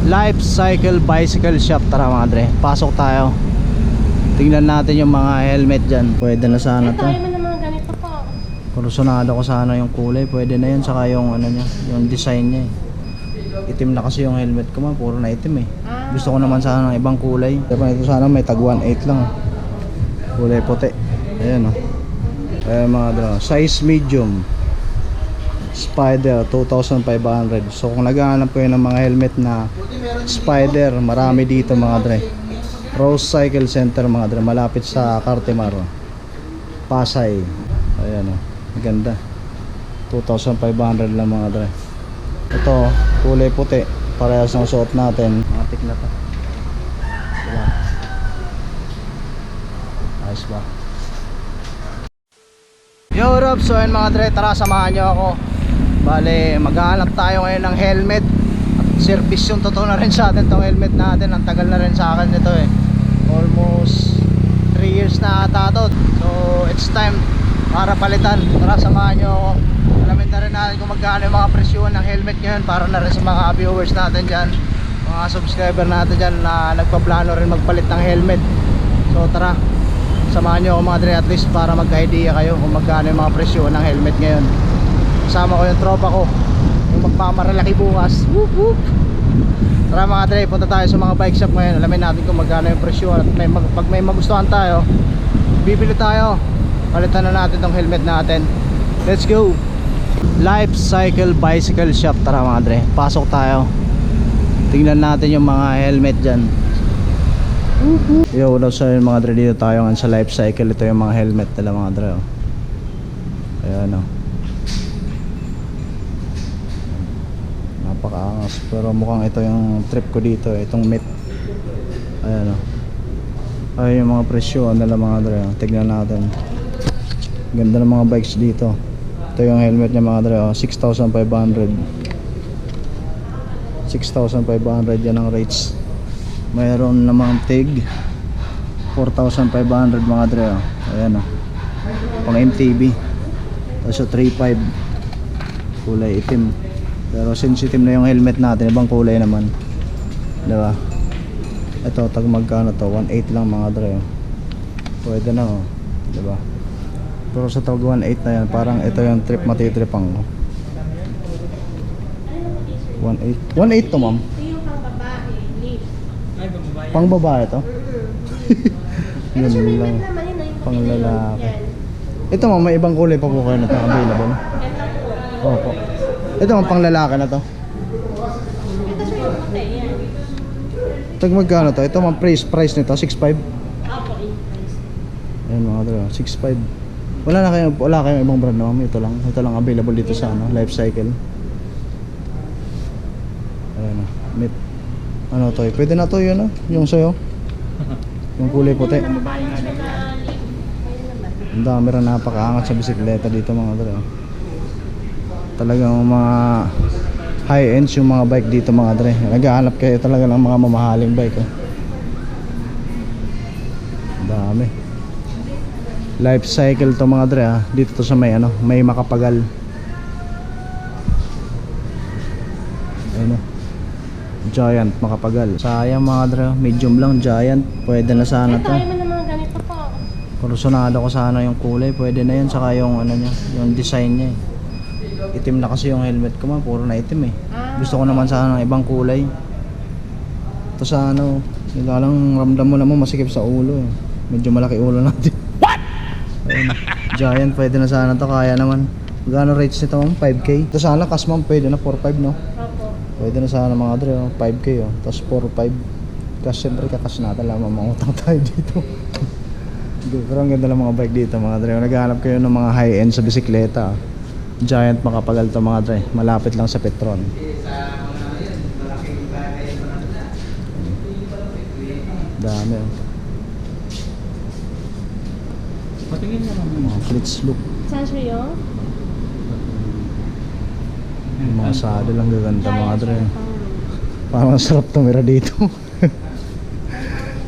Life Cycle Bicycle Shop. Tara mga dre, pasok tayo. Tingnan natin yung mga helmet dyan. Pwede na sana to. Tayo mo ng mga ganito po. Kursunado ko sana yung kulay. Pwede na yun, saka yung ano niya, yung design niya Itim na kasi yung helmet ko man, puro na itim Gusto ko naman sana ng ibang kulay. Pero ito sana may tag 1.8 lang kulay puti. Ayan Ayan mga dre, size medium, Spider 2,500. So kung naghahanap kayo ng mga helmet na Spider, marami dito mga dre. Rose Cycle Center mga dre, malapit sa Cartimar, Pasay. Ayan maganda, 2,500 lang mga dre. Ito kulay puti, parehas ng suot natin. Matik na to, diba? Ayos ba? Yo, Rob, so ayun mga dre, tara samahan nyo ako. Bale, maghahanap tayo ngayon ng helmet. Service yung totoo na rin sa atin tong helmet natin. Ang tagal na rin sa akin ito almost 3 years na ata to. So it's time para palitan. Tara samahan nyo ako. Alamin na rin natin kung magkano yung mga presyuhan ng helmet ngayon, para na rin sa mga viewers natin dyan, mga subscriber natin dyan na nagpaplano rin magpalit ng helmet. So tara, samahan nyo ako mga dre, at least para magka-idea kayo kung magkano yung mga presyuhan ng helmet ngayon. Kasama ko yung tropa ko, yung magmamaralaki bukas. Whoop whoop. Tara mga dre, punta tayo sa mga bike shop ngayon. Alamin natin kung magkano yung presyuhan, at pag may magustuhan tayo, bibili tayo, palitan na natin tong helmet natin. Let's go. Life Cycle Bicycle Shop. Tara mga dre, pasok tayo. Tingnan natin yung mga helmet dyan. Yo, wala sa mga dre, dito tayo nga sa Life Cycle. Ito yung mga helmet nila mga dre Ayan napakaangas, pero mukhang ito yung trip ko dito, itong Met. Ayan ay yung mga presyo nila mga dre. Tignan natin, ganda ng mga bikes dito. Ito yung helmet niya mga dre, 6,500 yan ang rates. Mayroon namang tig 4,500 mga dre Ayan pang MTB. Tapos 3.5 kulay itim, pero sensitive na yung helmet natin, ibang kulay naman, diba? Ito tag magkano to, 1.8 lang mga dre pwede na diba? Pero sa tag 1.8 na yan, parang ito yung trip matitripang ko. 1.8 to ma'am. Ito yung pang babae, lift. Pang babae to? Yun Actually, lang, naman yun yung pang lalaki. yan. Ito ma'am, may ibang kulay pa po kayo na ito available? Ito po. Opo. Ito ma'am, pang lalaki na to? Ito siya yung puti, yan. Tag magkano to? Ito ma'am, price nito 6.5? Opo, in-price. Ayan mga dalawa, 6.5. Wala kayong ibang brand na ma'am, ito lang available dito sa Life Cycle. Ayan Met. Ano to? Pwede na to yun yung sayo, yung kulay puti. Ang dami rin, napakaangat sa bisikleta dito mga dre Talagang mga high ends yung mga bike dito mga dre. Naghahanap kayo talaga ng mga mamahaling bike dami. Life Cycle to mga dre dito to sa may Makapagal. Ayun Giant Makapagal. Sayang mga dre, medium lang, Giant. Pwede na sana to. Tayo mo ng mga ganito po. Kursunado ko sana yung kulay. Pwede na yun, saka yung niya, yung design niya Itim na kasi yung helmet ko man, puro na itim Gusto ko naman sana ng ibang kulay. Ito sa lang ramdam mo naman masikip sa ulo Medyo malaki ulo natin. What? Ayun, Giant, pwede na sana to, kaya naman. Magkano rates nito ma'am? 5K? Ito sana cash ma'am, pwede na 4.5 no? Opo. Pwede na sana mga dre 5K tapos 4.5 cash. Siyempre kakas natin lang, mamangutang tayo dito. Pero ang ganda ng mga bike dito mga dre. Naghahanap kayo ng mga high end sa bisikleta, Giant Makapagal to mga dre. Malapit lang sa Petron. Dami Patingin mo naman. mga flits look. Saan siya yun? Yung mga saddle lang gaganda mga dre. Parang sarap tumira dito.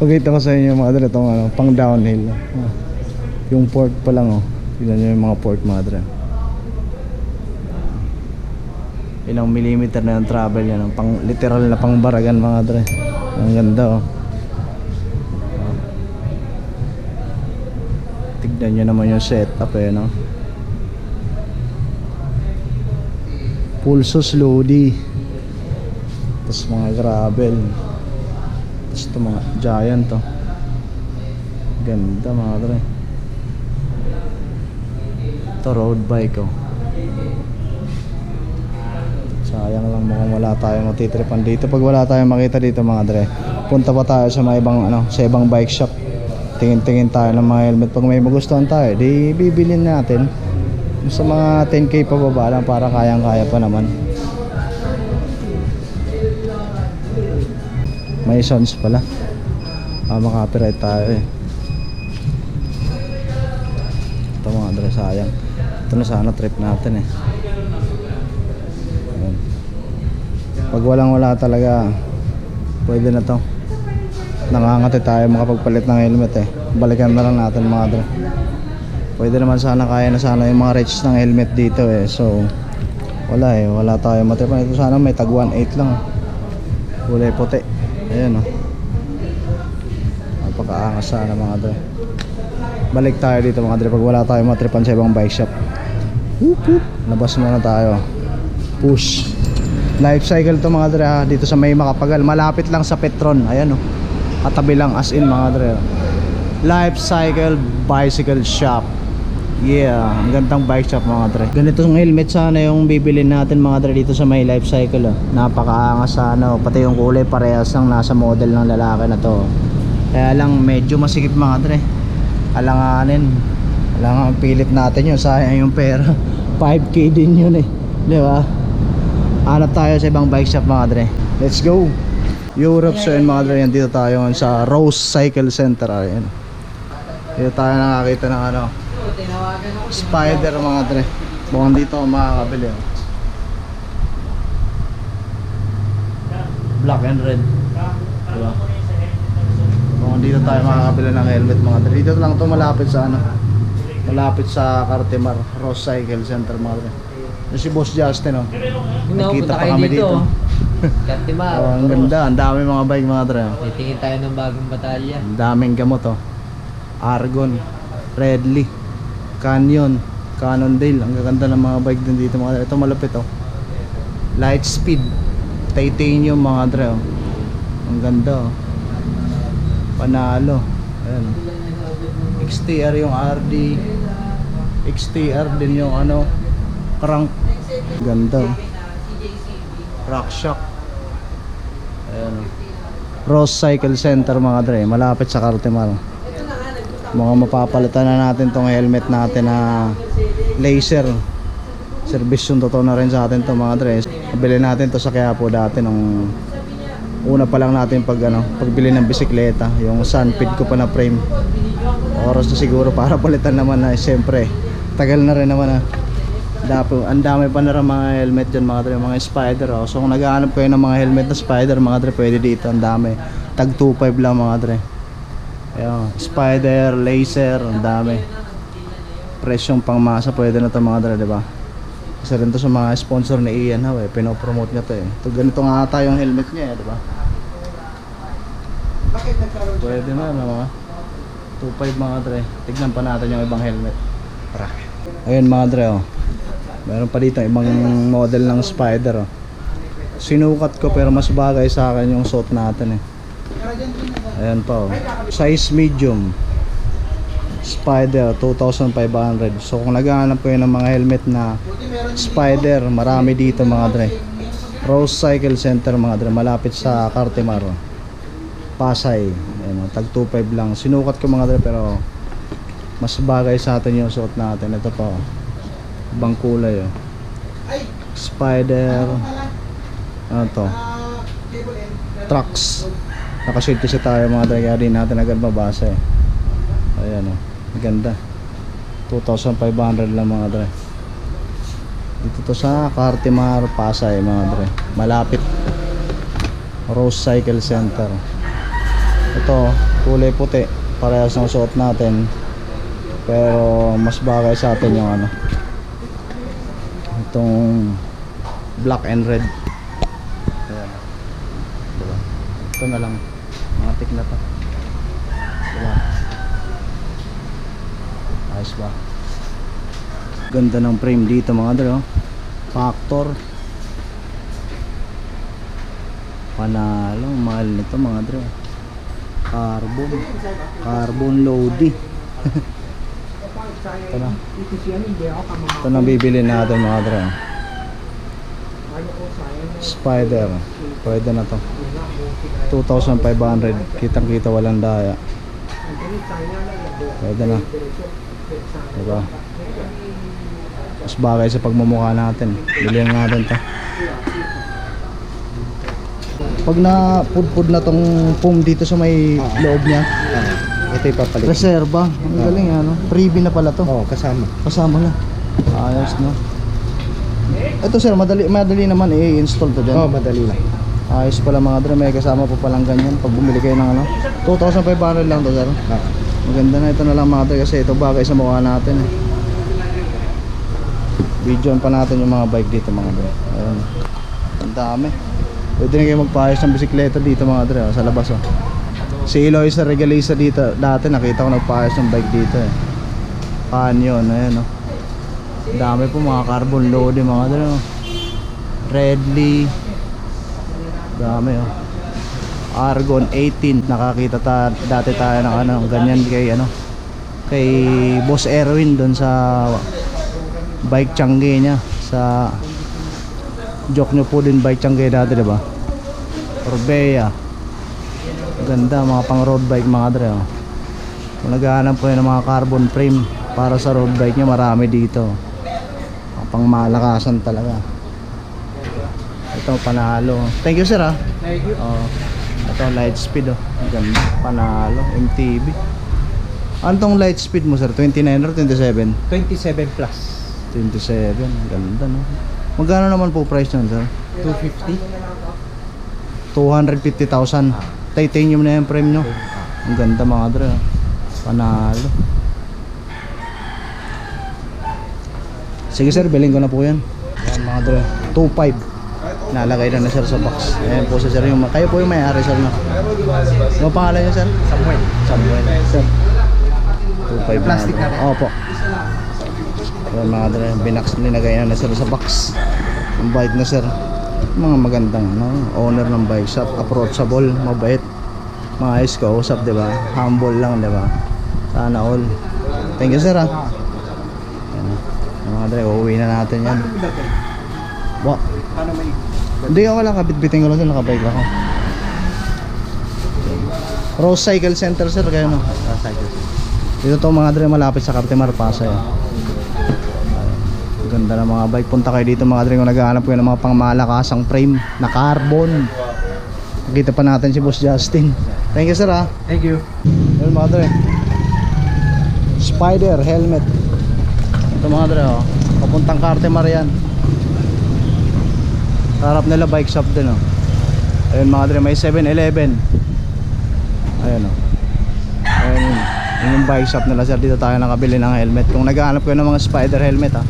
Pagkita ko sa inyo mga dre, itong pang downhill. Yung port pa lang Tignan nyo yung mga port mga dre. Ilang millimeter na yung travel yan. Pang, literal na pang baragan mga dre. Ang ganda oh. Tignan nyo naman yung setup eh no. Pulsos Lodi. Tapos mga gravel. Tapos ito mga giant oh. Ganda mga dre. Ito road bike oh. Sayang lang mukhang wala tayong matitripan dito. Pag wala tayong makita dito mga dre, punta pa tayo sa mga ibang sa ibang bike shop. Tingin-tingin tayo ng mga helmet. Pag may magustuhan tayo, di bibilin natin. Sa mga 10k pababa lang para kayang-kaya pa naman. May sounds pala. Maka-copyright tayo eh. Ito mga dre, sayang. Ito na sana trip natin eh. Pag walang-wala talaga, pwede na to. Nangangati tayo makapagpalit ng helmet eh. Balikan na lang natin mga dre. Pwede naman sana, kaya na sana yung mga rates ng helmet dito eh. So wala eh, wala tayo matripan. Ito sana may tag 1.8 lang. Kulay puti. Ayan oh. Napakaangas sana mga dre. Balik tayo dito mga dre pag wala tayong matripan sa ibang bike shop. Whoop, whoop. Labas muna tayo. Push. Life cycle to mga dre ha. Dito sa may Makapagal, malapit lang sa Petron. Ayan oh. Katabi lang as in mga dre. Life cycle bicycle shop. Yeah, ang gandang bike shop mga dre. Ganitong helmet sana yung bibilin natin mga dre dito sa may life cycle oh. Napakaangas sana oh. Pati yung kulay parehas ng nasa model ng lalaki na to. Kaya lang medyo masikip mga dre. Alanganin. Alangan pilit natin yun. Sayang yung pera. 5k din yun eh. Di ba? Hanap tayo sa ibang bike shop mga dre. Let's go. Europe. So yun mga dre, yan dito tayo sa Rose Cycle Center. Ayan. Dito tayo nakakita ng ano, Spider mga dre. Mukhang dito ako makakabili oh. Black and red. Diba? Mukhang dito tayo makakabili ng helmet mga dre. Dito lang to malapit sa ano, malapit sa Cartimar Rose Cycle Center mga dre. Si Boss Justin oh. Nakita pa kami dito. Cartimar. Oh, ang ganda, ang dami mga bike mga dre. Oh. Titingin tayo ng bagong batalya. Ang daming gamot oh. Argon, Redley, Canyon, Cannondale. Ang gaganda ng mga bike din dito mga dre. Ito malapit oh. Lightspeed, Titanium mga dre oh. Ang ganda oh. Panalo. Ayan. XTR yung RD. XTR din yung ano, crank. Ganda oh. RockShox. Ayan oh. Rose Cycle Center mga dre, malapit sa Cartimar. Mga mapapalitan na natin tong helmet natin na laser. Service yung totoo na rin sa atin to mga dre. Nabili natin to sa Quiapo dati nung una pa lang natin pagbili ng bisikleta. Yung Sunfeed ko pa na frame. Oras na siguro para palitan naman na siyempre. Tagal na rin naman ah. Ang dami pa na rin mga helmet dyan mga dre, mga Spider oh. So kung naghahanap kayo ng mga helmet na Spider mga dre, pwede dito, ang dami. Tag 2.5 lang mga dre. Ayan, Spider, laser, ang dami. Presyong pangmasa, pwede na to mga dre, diba? Kasi rin to sa mga sponsor ni Ian ha, pinopromote niya to eh. Ito, ganito nga ata yung helmet niya eh, diba? Pwede na mga 2.5 mga dre. Tignan pa natin yung ibang helmet. Tara. Ayun mga dre oh. Meron pa dito ibang model ng Spider oh. Sinukat ko pero mas bagay sa akin yung suot natin eh. Ayan pa oh. Size medium Spider 2,500. So kung naghahanap kayo ng mga helmet na Spider, marami dito mga dre. Rose Cycle Center mga dre, malapit sa Cartimar oh. Pasay. Ayan oh, tag 2.5 lang. Sinukat ko mga dre pero mas bagay sa atin yung suot natin. Ito pa oh. Ibang kulay oh. Spider. Ano to? Trucks. Nakashoot kasi tayo mga dre, kaya di natin agad mabasa eh. Ayan oh. Maganda. 2,500 lang mga dre. Dito to sa Cartimar, Pasay mga dre. Malapit. Rose Cycle Center. Ito kulay puti, parehas ng suot natin pero mas bagay sa atin yung ano, itong black and red. Ayan. Diba? Ito na lang. Mga tik na to. Diba? Ayos ba? Ganda ng frame dito mga dre, oh. Factor. Panalo, mahal nito mga dre. Carbon Lodi. Ito na. Ito na bibili natin mga dre. Spider. Pwede na to. 2,500. Kitang kita walang daya. Pwede na. Diba? Mas bagay sa pagmumukha natin. Bilhin natin to. Pag na pudpud na tong foam dito sa may loob niya, Ito ipapalit. reserva. Ang galing ano. Freebie na pala to. Oo, kasama. Kasama na. Ayos no. Ito sir, madali naman i-install to Oo, dyan. madali lang. Ayos pala mga dre, may kasama pa palang ganyan. Pag bumili kayo ng ano, 2,500 lang to sir. Maganda na ito na lang mga dre kasi ito bagay sa mukha natin. Videoan pa natin yung mga bike dito mga dre. Ayun. Ang dami. Pwede na kayo magpaayos ng bisikleta dito mga dre, sa labas oh. Si Eloy sa Regalisa dito, dati nakita ko nagpaayos ng bike dito eh. Canyon, ayan oh. Dami po mga carbon loading mga dre oh. Redley. Dami oh. Argon 18. Nakakita dati tayo ng ano, ganyan kay Boss Erwin doon sa bike Changi niya sa joke nyo po din bike Changi dati diba? Orbea. Ganda mga pang road bike mga dre oh. Kung naghahanap po ng mga carbon frame para sa road bike nyo, marami dito. Pang malakasan talaga. Ito panalo. Thank you sir ah. Thank you. Oh. Ito light speed oh. Ganda. Panalo. MTB. Anong light speed mo sir? 29 or 27? 27 plus. 27. Ganda no. Magkano naman po price nun sir? 250. 250,000. Titanium na yung frame nyo. Ang ganda mga dre. Panalo. Sige sir, bilhin ko na po yan. Yan mga dre. 2.5. Nalagay na sir sa box. Ayan po sir yung kayo po yung may-ari sir no. Ano pangalan niyo sir? Samuel. Samuel. Sir. 2.5 Plastic na rin. Opo. Ayan mga dre. Linagay na sir sa box. Ang bike na sir. Mga magandang owner ng bike shop, approachable, mabait, maayos kausap, diba? Humble lang, diba? Sana all. Thank you sir ah. Yan, mga dre, uuwi na natin yan. What? Paano may Hindi ako lang, kabit-bitin ko lang sir, nakabike ako. Rose Cycle Center sir, kayo no? cycle? Dito to mga dre, malapit sa Cartimar Pasay. Ganda ng mga bike. Punta kayo dito mga dre kung naghahanap kayo ng mga pangmalakasang frame na carbon. Nakita pa natin si Boss Justin. Thank you sir ha. Thank you. Yun mga dre, Spider helmet. Ito mga dre oh. Papuntang Cartimar yan. Harap nila bike shop din oh. Ayun mga dre, may 7-Eleven. Ayun oh. Ayun yung bike shop nila sir. Dito tayo nakabili ng helmet. Kung naghahanap kayo ng mga Spider helmet ha,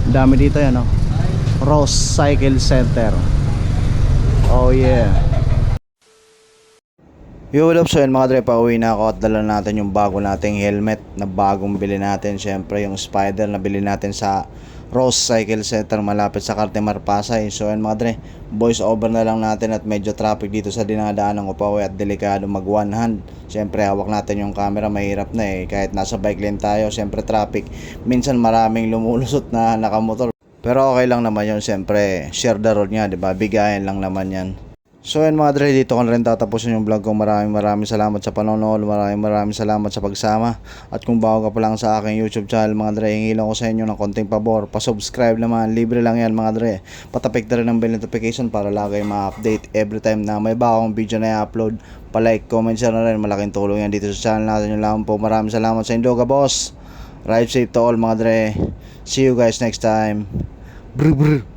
dami dito yan oh. Rose Cycle Center. Oh yeah. Yo, what up? So yun mga dre, pauwi na ako at dala natin yung bago nating helmet na bagong bili natin. Syempre yung Spider na bili natin sa Rose Cycle Center malapit sa Cartimar Pasay. So yun mga dre, voice over na lang natin at medyo traffic dito sa dinadaan ng Upawe at delikado mag one hand. Syempre hawak natin yung camera, mahirap na eh. Kahit nasa bike lane tayo, syempre traffic. Minsan maraming lumulusot na nakamotor. Pero okay lang naman yun, syempre share the road nga, diba? Bigayan lang naman yan. So yun mga dre, dito ko na rin tatapusin yung vlog ko. Maraming salamat sa panonood. Maraming salamat sa pagsama. At kung bago ka pa lang sa aking YouTube channel mga dre, hingilan ko sa inyo ng konting pabor. Pa-subscribe naman, libre lang yan mga dre. Patapik na rin ng bell notification para lagi ma-update every time na may bagong video na i-upload. Pa-like, comment, share na rin. Malaking tulong yan dito sa channel natin. Yung lang po. Maraming salamat sa inyo ka boss. Ride safe to all mga dre. See you guys next time. Brr brr.